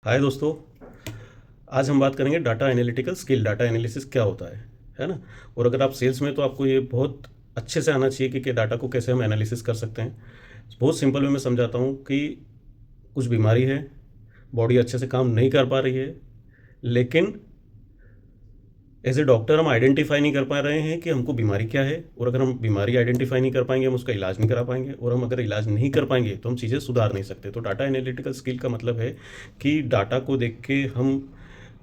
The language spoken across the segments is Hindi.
हाय दोस्तों। आज हम बात करेंगे data analytical skill. Data analysis क्या होता है ना। और अगर आप सेल्स में तो आपको ये बहुत अच्छे से आना चाहिए कि डाटा को कैसे हम एनालिसिस कर सकते हैं। बहुत सिंपल वे में समझाता हूँ कि कुछ बीमारी है, बॉडी अच्छे से काम नहीं कर पा रही है, लेकिन एज ए डॉक्टर हम आइडेंटिफाई नहीं कर पा रहे हैं कि हमको बीमारी क्या है। और अगर हम बीमारी आइडेंटिफाई नहीं कर पाएंगे, हम उसका इलाज नहीं करा पाएंगे, और हम अगर इलाज नहीं कर पाएंगे तो हम चीज़ें सुधार नहीं सकते। तो डाटा एनालिटिकल स्किल का मतलब है कि डाटा को देख के हम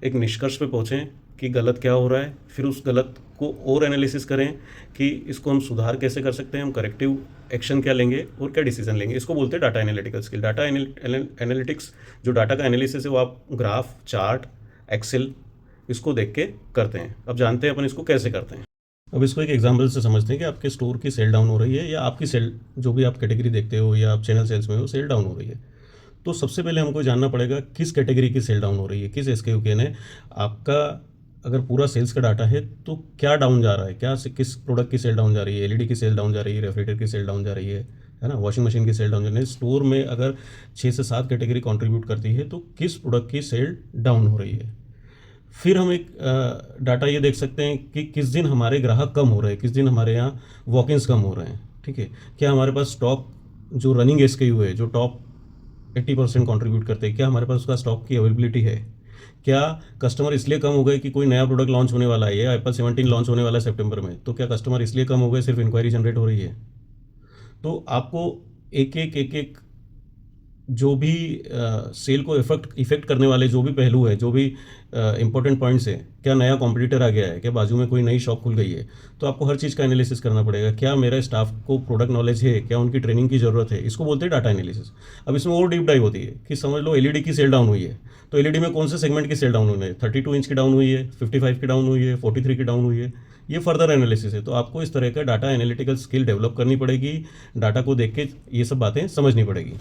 एक निष्कर्ष पे पहुँचें कि गलत क्या हो रहा है, फिर उस गलत को और एनालिसिस करें कि इसको हम सुधार कैसे कर सकते हैं, हम करेक्टिव एक्शन क्या लेंगे और क्या डिसीजन लेंगे। इसको बोलते हैं data analytical skill. Data analytics जो डाटा का एनालिसिस है वो आप ग्राफ, चार्ट, एक्सेल इसको देख के करते हैं। अब जानते हैं अपन इसको कैसे करते हैं। अब इसको एक एग्जांपल से समझते हैं कि आपके स्टोर की सेल डाउन हो रही है, या आपकी सेल जो भी आप कैटेगरी देखते हो या आप चैनल सेल्स में हो, सेल डाउन हो रही है। तो सबसे पहले हमको जानना पड़ेगा किस कैटेगरी की सेल डाउन हो रही है, किस एसकेयू के ने आपका। अगर पूरा सेल्स का डाटा है तो क्या डाउन जा रहा है, किस प्रोडक्ट की सेल डाउन जा रही है। एलईडी की सेल डाउन जा रही है, रेफ्रिजरेटर की सेल डाउन जा रही है ना, वॉशिंग मशीन की सेल डाउन जा रही है। स्टोर में अगर 6 से 7 कैटेगरी कंट्रीब्यूट करती है तो किस प्रोडक्ट की सेल डाउन हो रही है। फिर हम एक डाटा ये देख सकते हैं कि किस दिन हमारे ग्राहक कम हो रहे हैं, किस दिन हमारे यहाँ वॉक-इन्स कम हो रहे हैं। ठीक है, क्या हमारे पास स्टॉक जो रनिंग एसकेयू है, जो टॉप 80% कंट्रीब्यूट करते हैं, क्या हमारे पास उसका स्टॉक की अवेलेबिलिटी है। क्या कस्टमर इसलिए कम हो गए कि कोई नया प्रोडक्ट लॉन्च होने वाला है, या एप्पल 17 लॉन्च होने वाला है सितंबर में, तो क्या कस्टमर इसलिए कम हो गए, सिर्फ इंक्वायरी जनरेट हो रही है। तो आपको एक एक जो भी सेल को इफेक्ट करने वाले जो भी पहलू है, जो भी इंपॉर्टेंट पॉइंट्स है, क्या नया कॉम्पिटिटर आ गया है, क्या बाजू में कोई नई शॉप खुल गई है, तो आपको हर चीज़ का एनालिसिस करना पड़ेगा। क्या मेरे स्टाफ को प्रोडक्ट नॉलेज है, क्या उनकी ट्रेनिंग की ज़रूरत है, इसको बोलते हैं डाटा एनालिसिस। अब इसमें और डीप डाइव होती है कि समझ लो एलईडी की सेल डाउन हुई है, तो एलईडी में कौन से सेगमेंट की सेल डाउन हुई है, 32 इंच की डाउन हुई है, 55 की डाउन हुई है, 43 की डाउन हुई है। ये फर्दर एनालिसिस है। तो आपको इस तरह का डाटा एनालिटिकल स्किल डेवलप करनी पड़ेगी, डाटा को देख के ये सब बातें समझनी पड़ेगी।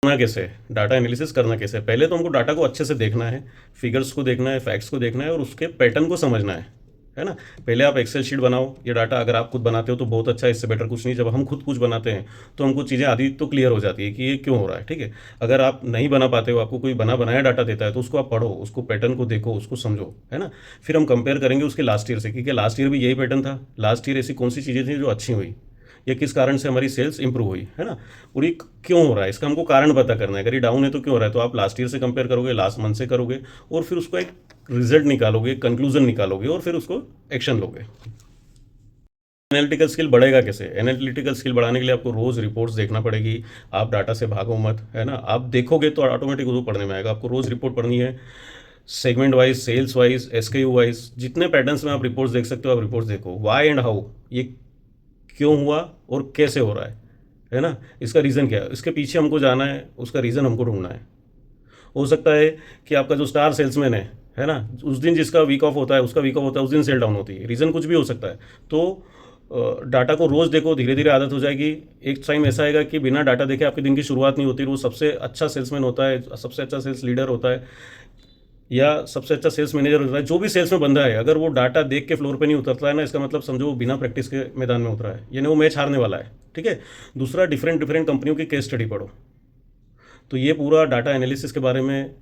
करना कैसे है, डाटा एनालिसिस करना कैसे है। पहले तो हमको डाटा को अच्छे से देखना है, फिगर्स को देखना है, फैक्ट्स को देखना है, और उसके पैटर्न को समझना है ना। पहले आप एक्सेल शीट बनाओ। ये डाटा अगर आप खुद बनाते हो तो बहुत अच्छा है, इससे बेटर कुछ नहीं। जब हम खुद कुछ बनाते हैं तो हमको चीज़ें आधी तो क्लियर हो जाती है कि ये क्यों हो रहा है। ठीक है, अगर आप नहीं बना पाते हो, आपको कोई बनाया डाटा देता है, तो उसको आप पढ़ो, उसको पैटर्न को देखो, उसको समझो, है ना। फिर हम कंपेयर करेंगे उसके लास्ट ईयर से कि लास्ट ईयर भी यही पैटर्न था, लास्ट ईयर ऐसी कौन सी चीज़ें थी जो अच्छी हुई, या किस कारण से हमारी सेल्स इंप्रूव हुई, है ना। और ये क्यों हो रहा है, इसका हमको कारण पता करना है। अगर ये डाउन है तो क्यों हो रहा है, तो आप लास्ट ईयर से कंपेयर करोगे, लास्ट मंथ से करोगे, और फिर उसको एक रिजल्ट निकालोगे, कंक्लूजन निकालोगे, और फिर उसको एक्शन लोगे। एनालिटिकल स्किल बढ़ेगा कैसे। एनालिटिकल स्किल बढ़ाने के लिए आपको रोज़ रिपोर्ट्स देखना पड़ेगी। आप डाटा से भागो मत, है ना। आप देखोगे तो ऑटोमेटिक उसको पढ़ने में आएगा। आपको रोज़ रिपोर्ट पढ़नी है, segment wise, sales wise, SKU wise, जितने पैटर्न्स में आप रिपोर्ट्स देख सकते हो आप रिपोर्ट्स देखो। वाई एंड हाउ, ये क्यों हुआ और कैसे हो रहा है ना। इसका रीज़न क्या है, इसके पीछे हमको जाना है, उसका रीज़न हमको ढूंढना है। हो सकता है कि आपका जो स्टार सेल्समैन है ना, उस दिन जिसका वीक ऑफ होता है, उसका वीक ऑफ होता है, उस दिन सेल डाउन होती है। रीज़न कुछ भी हो सकता है। तो डाटा को रोज़ देखो, धीरे धीरे आदत हो जाएगी। एक टाइम ऐसा आएगा कि बिना डाटा देखे आपके दिन की शुरुआत नहीं होती। वो सबसे अच्छा सेल्समैन होता है, सबसे अच्छा सेल्स लीडर होता है, या सबसे अच्छा सेल्स मैनेजर होता है, जो भी सेल्स में बंदा है, अगर वो डाटा देख के फ्लोर पे नहीं उतरता है ना, इसका मतलब समझो वो बिना प्रैक्टिस के मैदान में उतरा है, यानी वो मैच हारने वाला है। ठीक है। दूसरा, डिफरेंट डिफरेंट कंपनियों की केस स्टडी पढ़ो। तो ये पूरा डाटा एनालिसिस के बारे में